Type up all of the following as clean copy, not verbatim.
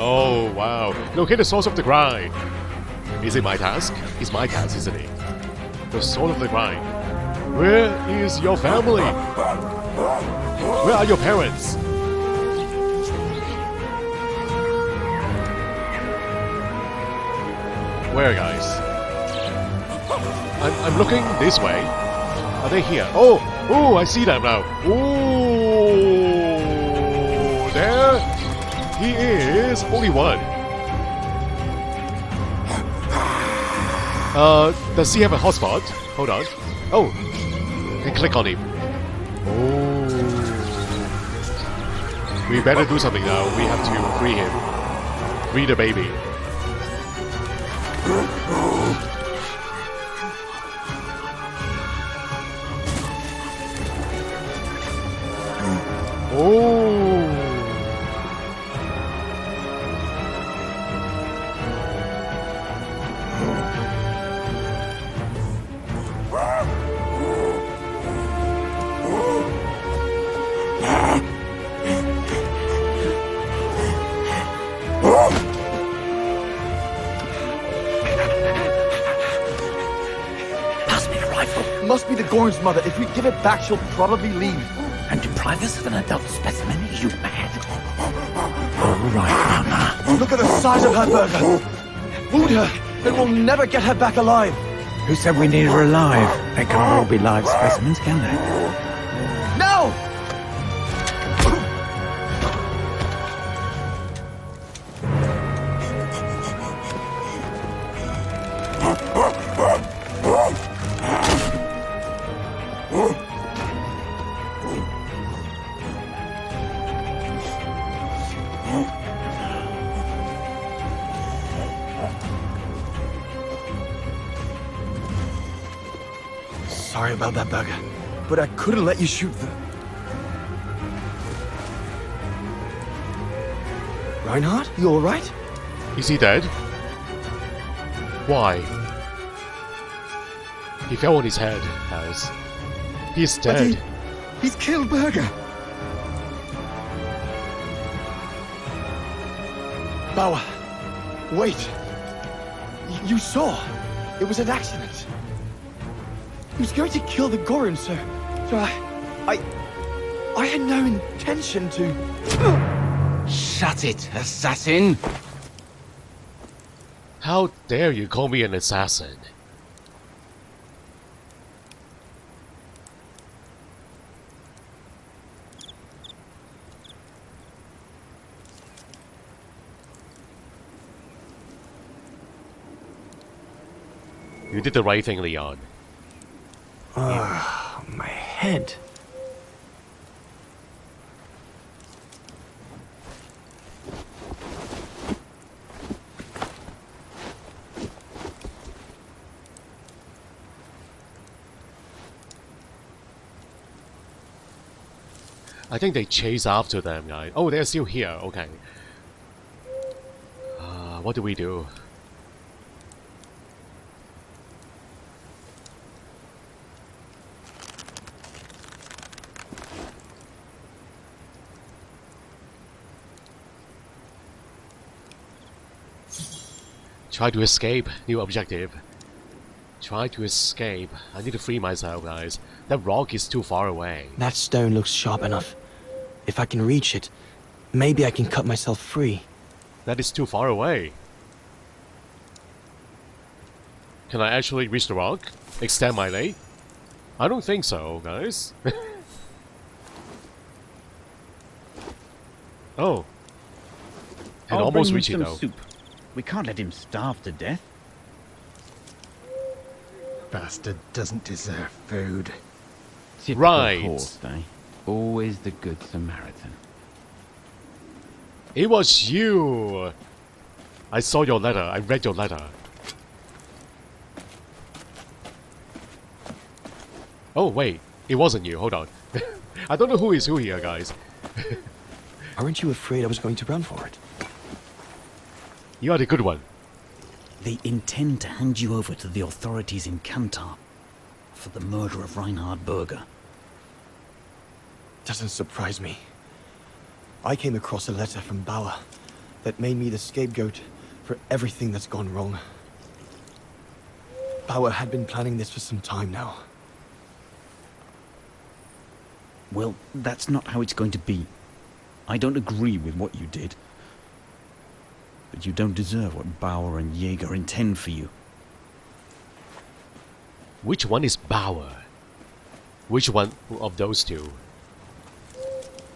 Oh, wow. Locate the source of the grind. Is it my task? It's my task, isn't it? The source of the grind. Where is your family? Where are your parents? Where, guys? I'm looking this way. Are they here? Oh! Oh, I see them now. Oh! There he is. Only one. Does he have a hotspot? Hold on. Oh! And click on him. Oh. We better do something now. We have to free him. Free the baby. Oh. Must be the Gorn's mother. If we give it back, she'll probably leave. And deprive us of an adult specimen? Are you mad? All right, Mama. Look at the size of her burger. Wound her, and we'll never get her back alive. Who said we need her alive? They can't all be live specimens, can they? No! Sorry about that, burger, but I couldn't let you shoot the... Reinhard, you all right? Is he dead? Why? He fell on his head, guys. He's dead. He's killed Burger. Bauer, wait. You saw. It was an accident. He was going to kill the Gorin, sir. So I had no intention to... Shut it, assassin! How dare you call me an assassin? You did the right thing, Leon. My head. I think they chase after them, guys. Oh, they're still here. Okay. What do we do? Try to escape. New objective. Try to escape. I need to free myself, guys. That rock is too far away. That stone looks sharp enough. If I can reach it, maybe I can cut myself free. That is too far away. Can I actually reach the rock? Extend my leg? I don't think so, guys. Oh. And almost reach it though. Soup. We can't let him starve to death. Bastard doesn't deserve food. Typical Right. horse, eh? Always the good Samaritan. It was you! I saw your letter. I read your letter. Oh, wait. It wasn't you. Hold on. I don't know who is who here, guys. Aren't you afraid I was going to run for it? You are the good one. They intend to hand you over to the authorities in Kantar for the murder of Reinhard Berger. doesn't surprise me. I came across a letter from Bauer that made me the scapegoat for everything that's gone wrong. Bauer had been planning this for some time now. Well, that's not how it's going to be. I don't agree with what you did. But you don't deserve what Bauer and Jaeger intend for you. Which one is Bauer? Which one of those two?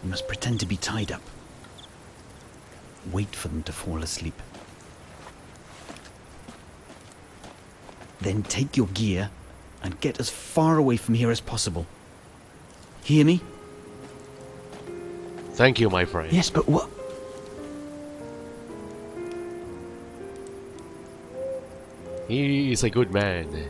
You must pretend to be tied up. Wait for them to fall asleep. Then take your gear and get as far away from here as possible. Hear me? Thank you, my friend. Yes, but what? He is a good man.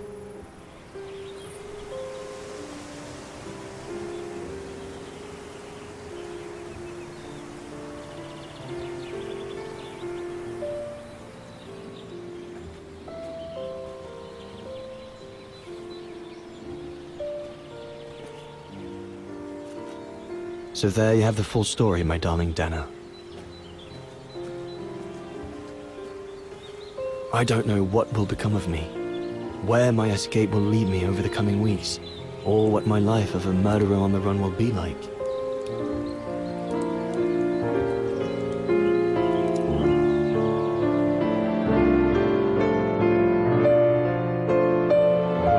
So there you have the full story, my darling Dana. I don't know what will become of me, where my escape will lead me over the coming weeks, or what my life of a murderer on the run will be like.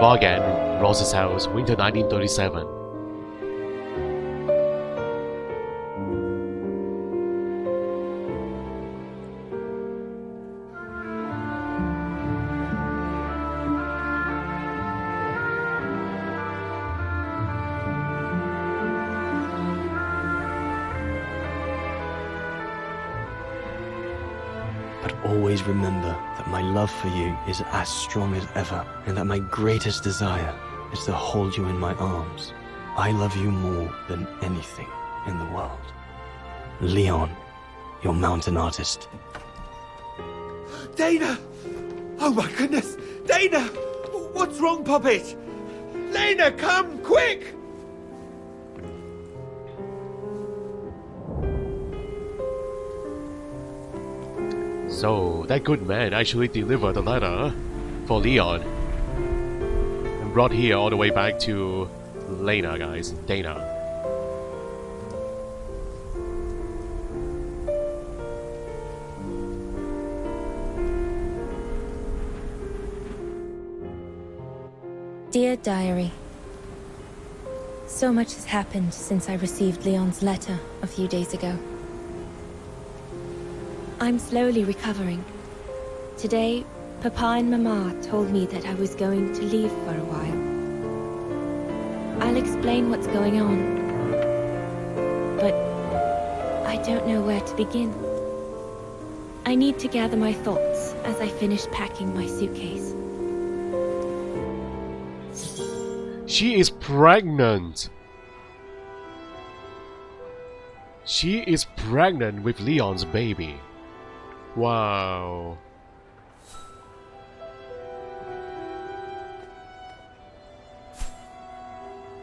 Vagan, Ross's house, winter 1937. But always remember that my love for you is as strong as ever, and that my greatest desire is to hold you in my arms. I love you more than anything in the world. Leon, your mountain artist. Dana! Oh my goodness! Dana! What's wrong, Puppet? Lena, come, quick! So, that good man actually delivered the letter for Leon and brought here all the way back to Lena, guys. Dana. Dear Diary, so much has happened since I received Leon's letter a few days ago. I'm slowly recovering. Today, Papa and Mama told me that I was going to leave for a while. I'll explain what's going on, but I don't know where to begin. I need to gather my thoughts as I finish packing my suitcase. She is pregnant! She is pregnant with Leon's baby. Wow.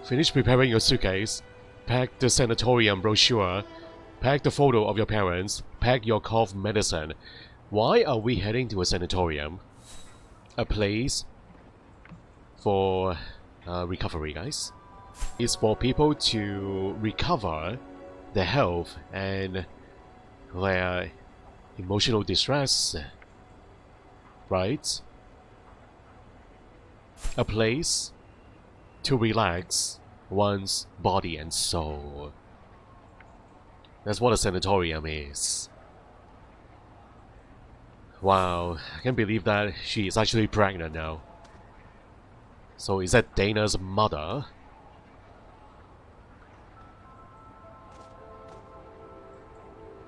Finish preparing your suitcase. Pack the sanatorium brochure. Pack the photo of your parents. Pack your cough medicine. Why are we heading to a sanatorium? A place for recovery, guys. It's for people to recover their health and their emotional distress, right? A place to relax one's body and soul. That's what a sanatorium is. Wow, I can't believe that she is actually pregnant now. So is that Dana's mother?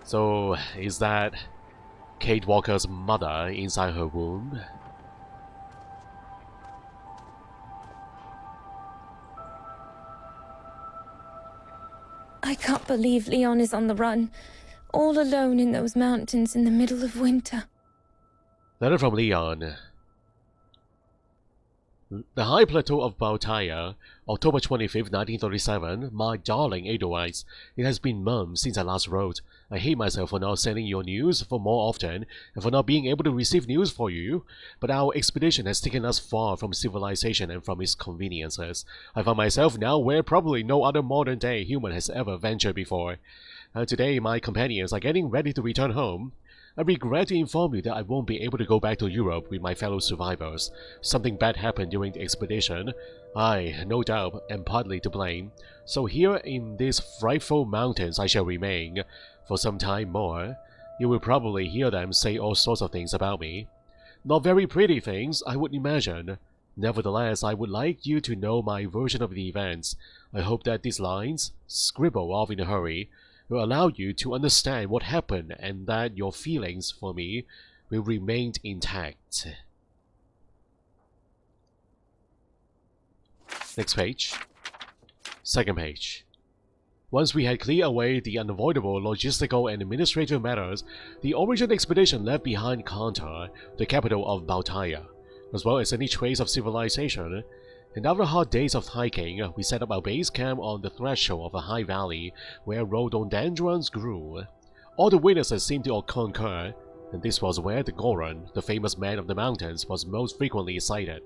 So is that Kate Walker's mother inside her womb? I can't believe Leon is on the run, all alone in those mountains in the middle of winter. Letter from Leon. The high plateau of Baltaya, October 25th, 1937. My darling Edoites, it has been months since I last wrote. I hate myself for not sending your news for more often, and for not being able to receive news for you, but our expedition has taken us far from civilization and from its conveniences. I find myself now where probably no other modern-day human has ever ventured before. Today, my companions are getting ready to return home. I regret to inform you that I won't be able to go back to Europe with my fellow survivors. Something bad happened during the expedition. I, no doubt, am partly to blame. So here in these frightful mountains I shall remain for some time more. You will probably hear them say all sorts of things about me. Not very pretty things, I would imagine. Nevertheless, I would like you to know my version of the events. I hope that these lines, scribbled off in a hurry, will allow you to understand what happened and that your feelings for me will remain intact. Next page. Second page. Once we had cleared away the unavoidable logistical and administrative matters, the origin expedition left behind Kantar, the capital of Baltaya, as well as any trace of civilization. And after hard days of hiking, we set up our base camp on the threshold of a high valley where rhododendrons grew. All the witnesses seemed to concur, and this was where the Goron, the famous man of the mountains, was most frequently sighted.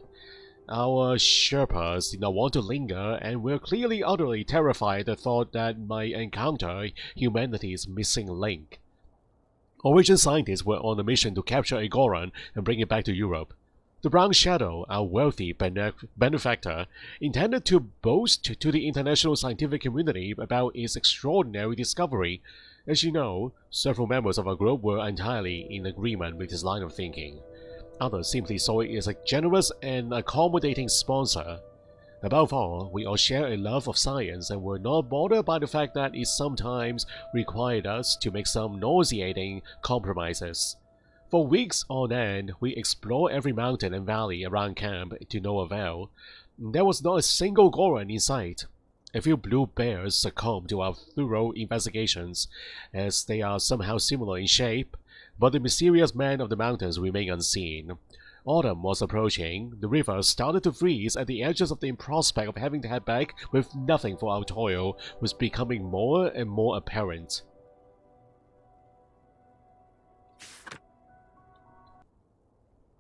Our Sherpas did not want to linger, and were clearly utterly terrified at the thought that might encounter humanity's missing link. Origin scientists were on a mission to capture a Goron and bring it back to Europe. The Brown Shadow, our wealthy benefactor, intended to boast to the international scientific community about its extraordinary discovery. As you know, several members of our group were entirely in agreement with his line of thinking. Others simply saw it as a generous and accommodating sponsor. Above all, we all share a love of science and were not bothered by the fact that it sometimes required us to make some nauseating compromises. For weeks on end, we explored every mountain and valley around camp to no avail. There was not a single Goron in sight. A few blue bears succumbed to our thorough investigations, as they are somehow similar in shape, but the mysterious man of the mountains remained unseen. Autumn was approaching. The river started to freeze at the edges of the prospect of having to head back with nothing for our toil was becoming more and more apparent.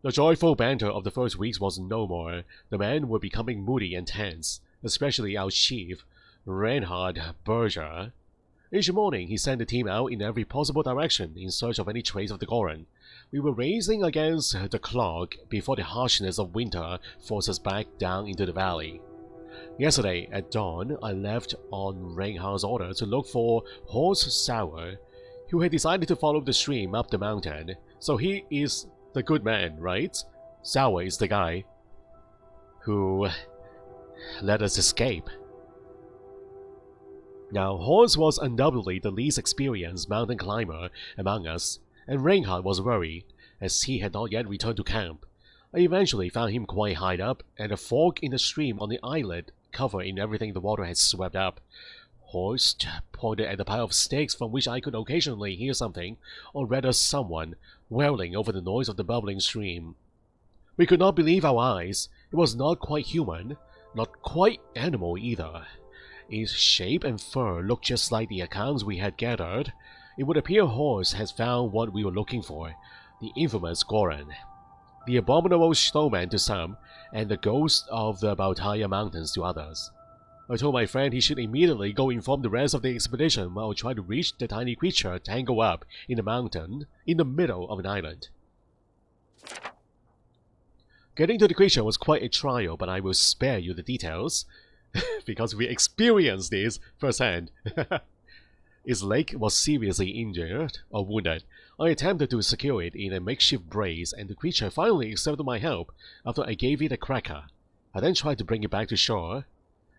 The joyful banter of the first weeks was no more. The men were becoming moody and tense, especially our chief, Reinhard Berger. Each morning he sent the team out in every possible direction in search of any trace of the Goron. We were racing against the clock before the harshness of winter forced us back down into the valley. Yesterday at dawn, I left on Reinhard's order to look for Horst Sauer, who had decided to follow the stream up the mountain. So he is the good man, right? Sauer is the guy who let us escape. Now, Horst was undoubtedly the least experienced mountain climber among us, and Reinhard was worried, as he had not yet returned to camp. I eventually found him quite high up, at a fork in the stream on the islet, covered in everything the water had swept up. Horst pointed at the pile of sticks from which I could occasionally hear something, or rather someone, wailing over the noise of the bubbling stream. We could not believe our eyes. It was not quite human, not quite animal either. Its shape and fur looked just like the accounts we had gathered. It would appear Horst had found what we were looking for, the infamous Goron, the abominable snowman to some, and the ghost of the Baltaya Mountains to others. I told my friend he should immediately go inform the rest of the expedition while trying to reach the tiny creature tangled up in the mountain in the middle of an island. Getting to the creature was quite a trial, but I will spare you the details, because we experienced this firsthand. Its leg was seriously injured or wounded. I attempted to secure it in a makeshift brace, and the creature finally accepted my help after I gave it a cracker. I then tried to bring it back to shore.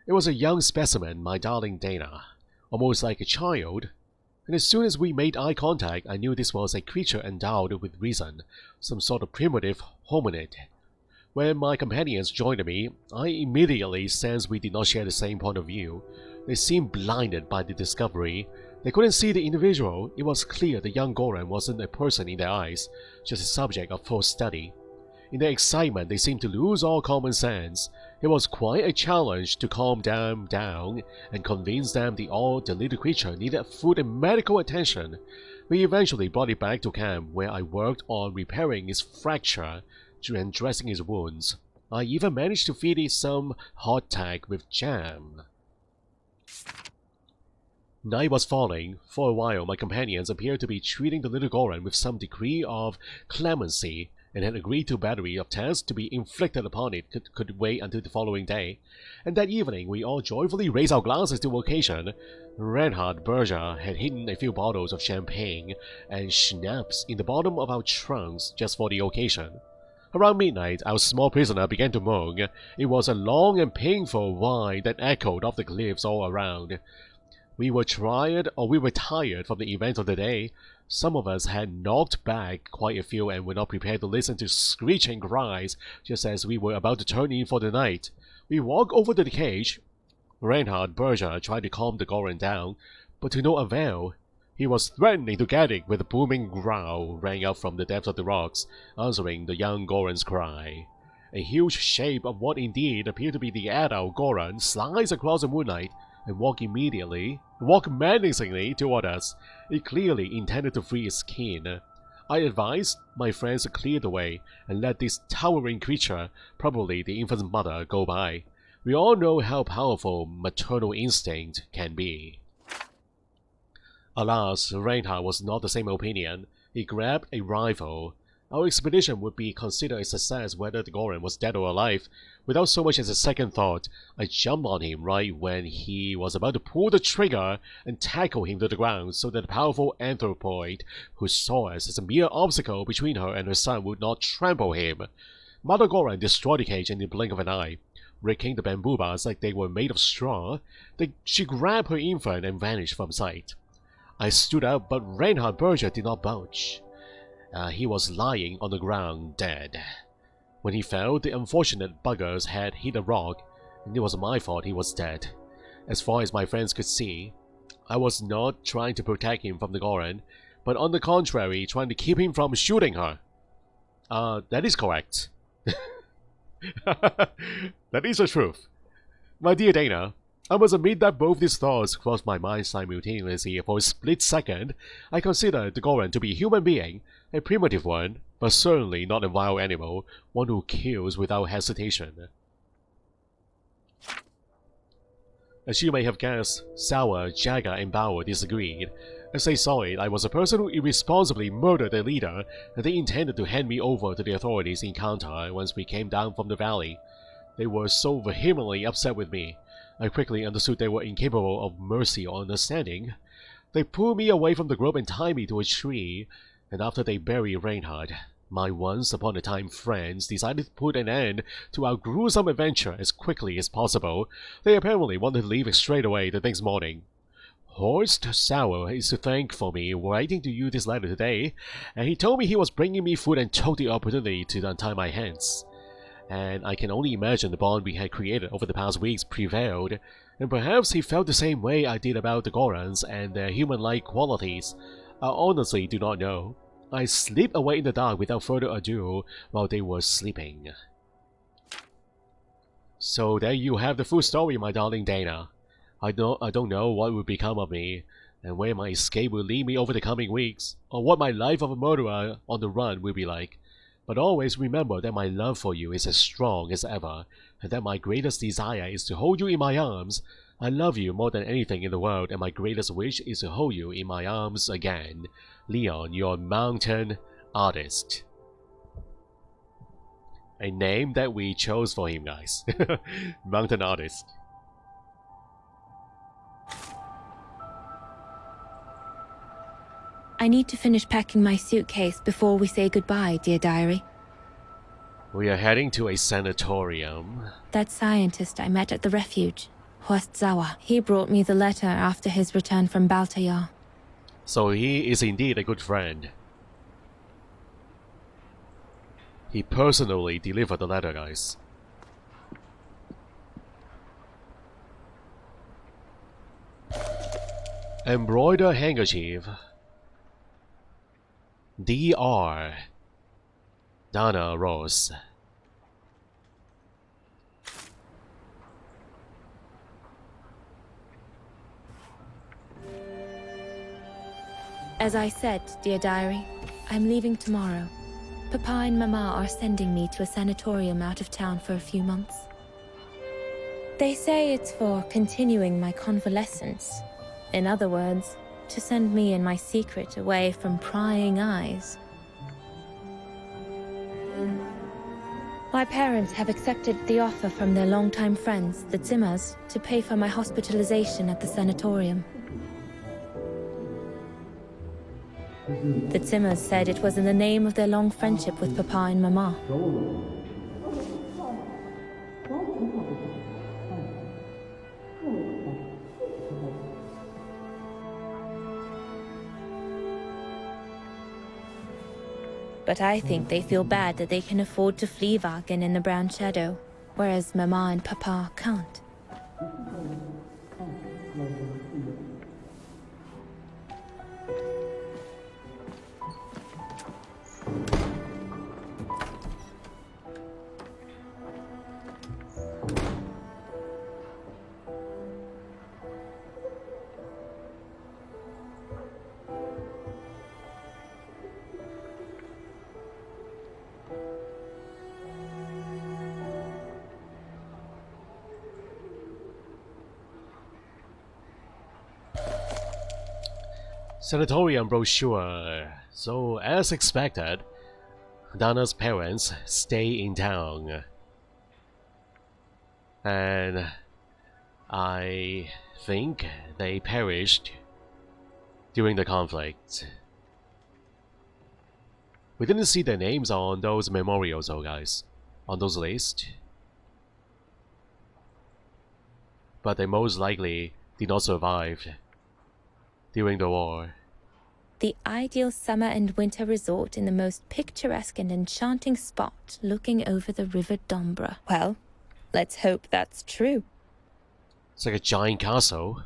It was a young specimen, my darling Dana, almost like a child, and as soon as we made eye contact, I knew this was a creature endowed with reason, some sort of primitive hominid. When my companions joined me, I immediately sensed we did not share the same point of view. They seemed blinded by the discovery. They couldn't see the individual. It was clear the young Goron wasn't a person in their eyes, just a subject of full study. In their excitement, they seemed to lose all common sense. It was quite a challenge to calm them down and convince them the little creature needed food and medical attention. We eventually brought it back to camp, where I worked on repairing its fracture and dressing its wounds. I even managed to feed it some hardtack with jam. Night was falling. For a while, my companions appeared to be treating the little Goran with some degree of clemency, and had agreed to a battery of tests to be inflicted upon it could wait until the following day. And that evening, we all joyfully raised our glasses to the occasion. Reinhard Berger had hidden a few bottles of champagne and schnapps in the bottom of our trunks just for the occasion. Around midnight, our small prisoner began to moan. It was a long and painful whine that echoed off the cliffs all around. We were tired from the events of the day. Some of us had knocked back quite a few and were not prepared to listen to screeching cries just as we were about to turn in for the night. We walked over to the cage. Reinhard Berger tried to calm the Goran down, but to no avail. He was threatening to get it when a booming growl rang out from the depths of the rocks, answering the young Goran's cry. A huge shape of what indeed appeared to be the adult Goran sliced across the moonlight and walked menacingly toward us. It clearly intended to free its skin. I advised my friends to clear the way and let this towering creature, probably the infant's mother, go by. We all know how powerful maternal instinct can be. Alas, Reinhard was not the same opinion. He grabbed a rifle. Our expedition would be considered a success whether the Goran was dead or alive. Without so much as a second thought, I jumped on him right when he was about to pull the trigger and tackle him to the ground so that the powerful anthropoid, who saw us as a mere obstacle between her and her son, would not trample him. Mother Goran destroyed the cage in the blink of an eye. Raking the bamboo bars like they were made of straw, she grabbed her infant and vanished from sight. I stood up, but Reinhard Berger did not budge. He was lying on the ground, dead. When he fell, the unfortunate buggers had hit a rock, and it was my fault he was dead. As far as my friends could see, I was not trying to protect him from the Goran, but on the contrary, trying to keep him from shooting her. That is correct. That is the truth. My dear Dana, I must admit that both these thoughts crossed my mind simultaneously. For a split second, I considered the Goran to be a human being, a primitive one, but certainly not a wild animal, one who kills without hesitation. As you may have guessed, Sauer, Jagger, and Bauer disagreed. As they saw it, I was a person who irresponsibly murdered their leader, and they intended to hand me over to the authorities in Kanta once we came down from the valley. They were so vehemently upset with me. I quickly understood they were incapable of mercy or understanding. They pulled me away from the group and tied me to a tree, and after they buried Reinhard, my once-upon-a-time friends decided to put an end to our gruesome adventure as quickly as possible. They apparently wanted to leave straight away the next morning. Horst Sauer is to thank for me writing to you this letter today, and he told me he was bringing me food and took the opportunity to untie my hands. And I can only imagine the bond we had created over the past weeks prevailed, and perhaps he felt the same way I did about the Gorans and their human-like qualities. I honestly do not know. I slipped away in the dark without further ado while they were sleeping. So there you have the full story, my darling Dana. I don't know what will become of me, and where my escape will lead me over the coming weeks, or what my life of a murderer on the run will be like. But always remember that my love for you is as strong as ever, and that my greatest desire is to hold you in my arms. I love you more than anything in the world, and my greatest wish is to hold you in my arms again. Leon, your mountain artist. A name that we chose for him, guys. Mountain artist. I need to finish packing my suitcase before we say goodbye, dear diary. We are heading to a sanatorium. That scientist I met at the refuge, Horst Sauer, he brought me the letter after his return from Baltayar. So he is indeed a good friend. He personally delivered the letter, guys. Embroider handkerchief. DR. Dana Ross. As I said, dear diary, I'm leaving tomorrow. Papa and Mama are sending me to a sanatorium out of town for a few months. They say it's for continuing my convalescence. In other words, to send me and my secret away from prying eyes. My parents have accepted the offer from their longtime friends, the Zimmers, to pay for my hospitalization at the sanatorium. The Zimmers said it was in the name of their long friendship with Papa and Mama. But I think they feel bad that they can afford to flee Wagen in the Brown Shadow, whereas Mama and Papa can't. Sanatorium brochure. So, as expected, Dana's parents stay in town. And I think they perished during the conflict. We didn't see their names on those memorials though, guys. On those lists. But they most likely did not survive during the war. The ideal summer and winter resort in the most picturesque and enchanting spot looking over the River Dombra. Well, let's hope that's true. It's like a giant castle.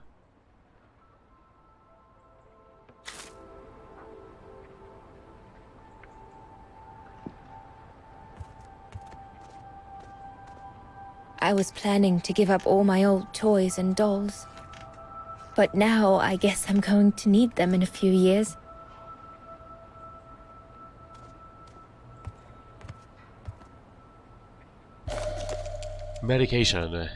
I was planning to give up all my old toys and dolls. But now I guess I'm going to need them in a few years. Medication.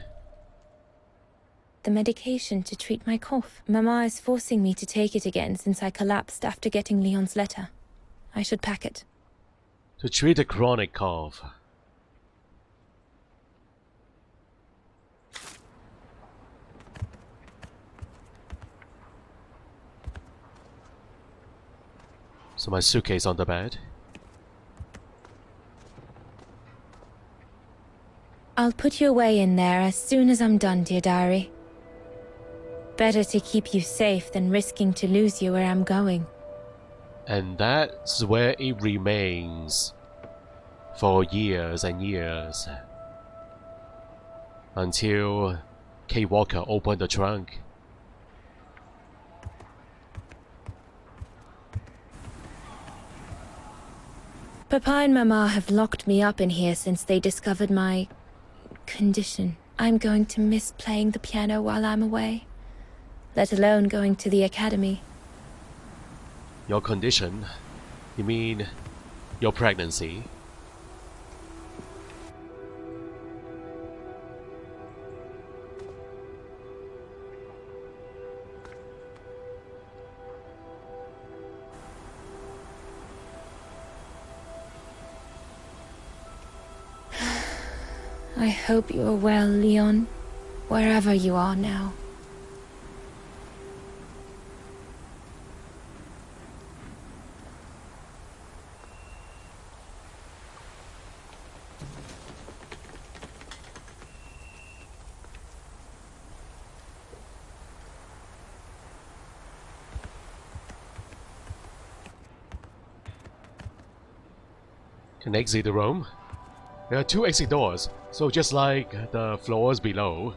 The medication to treat my cough. Mama is forcing me to take it again since I collapsed after getting Leon's letter. I should pack it. To treat a chronic cough. So my suitcase on the bed. I'll put you away in there as soon as I'm done, dear diary. Better to keep you safe than risking to lose you where I'm going. And that's where it remains. For years and years. Until Kate Walker opened the trunk. Papa and Mama have locked me up in here since they discovered my condition. I'm going to miss playing the piano while I'm away, let alone going to the academy. Your condition? You mean your pregnancy? I hope you are well, Leon, wherever you are now. Can exit the room? There are 2 exit doors, so just like the floors below.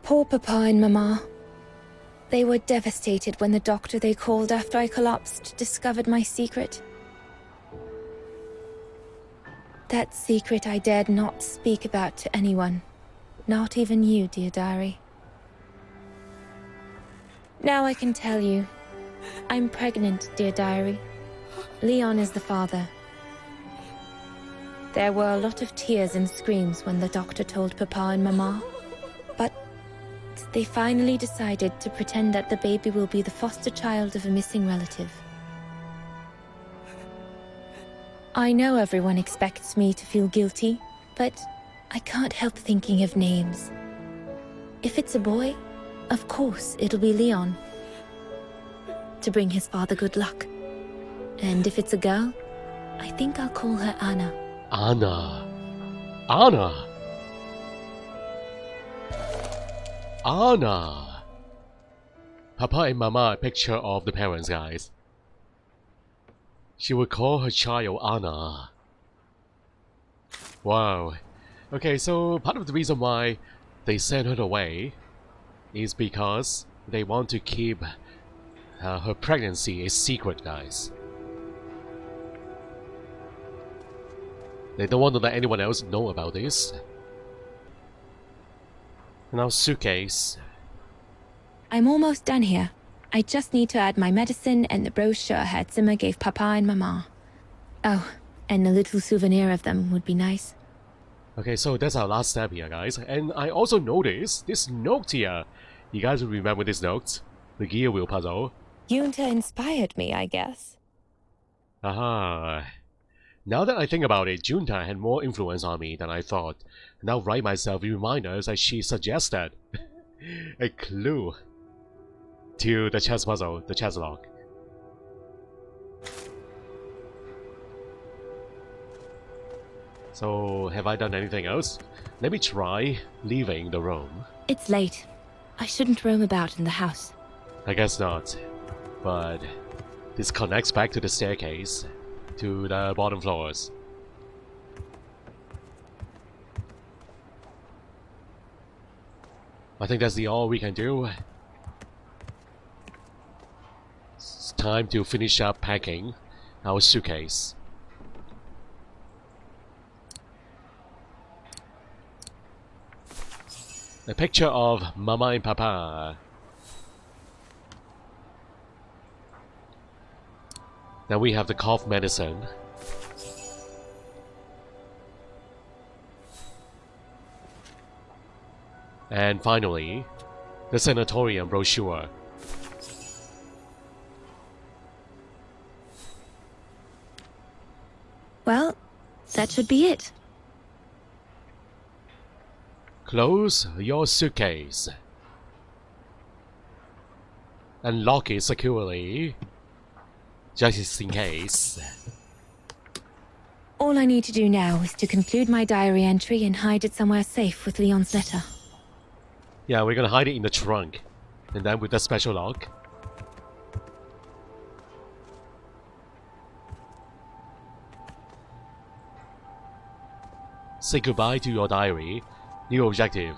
Poor Papa and Mama. They were devastated when the doctor they called after I collapsed discovered my secret. That secret I dared not speak about to anyone. Not even you, dear diary. Now I can tell you. I'm pregnant, dear diary. Leon is the father. There were a lot of tears and screams when the doctor told Papa and Mama. But they finally decided to pretend that the baby will be the foster child of a missing relative. I know everyone expects me to feel guilty, but I can't help thinking of names. If it's a boy, of course it'll be Leon, to bring his father good luck. And if it's a girl, I think I'll call her Anna. Anna. Anna. Anna. Papa and Mama picture of the parents, guys. She would call her child Anna. Wow. Okay, so part of the reason why they sent her away is because they want to keep her pregnancy a secret, guys. They don't want to let anyone else know about this. Now, suitcase. I'm almost done here. I just need to add my medicine and the brochure Hertzimmer gave Papa and Mama. Oh, and a little souvenir of them would be nice. Okay, so that's our last step here, guys. And I also noticed this note here. You guys remember this note? The gear wheel puzzle. Junta inspired me, I guess. Aha. Now that I think about it, Junta had more influence on me than I thought. And I'll write myself reminders as she suggested. A clue to the chess puzzle, the chess log. So, have I done anything else? Let me try leaving the room. It's late. I shouldn't roam about in the house. I guess not. But this connects back to the staircase, to the bottom floors. I think that's all we can do. It's time to finish up packing our suitcase. A picture of Mama and Papa. Then we have the cough medicine. And finally, the sanatorium brochure. Well, that should be it. Close your suitcase. And lock it securely. Just in case. All I need to do now is to conclude my diary entry and hide it somewhere safe with Leon's letter. Yeah, we're gonna hide it in the trunk. And then with the special lock. Say goodbye to your diary. New objective.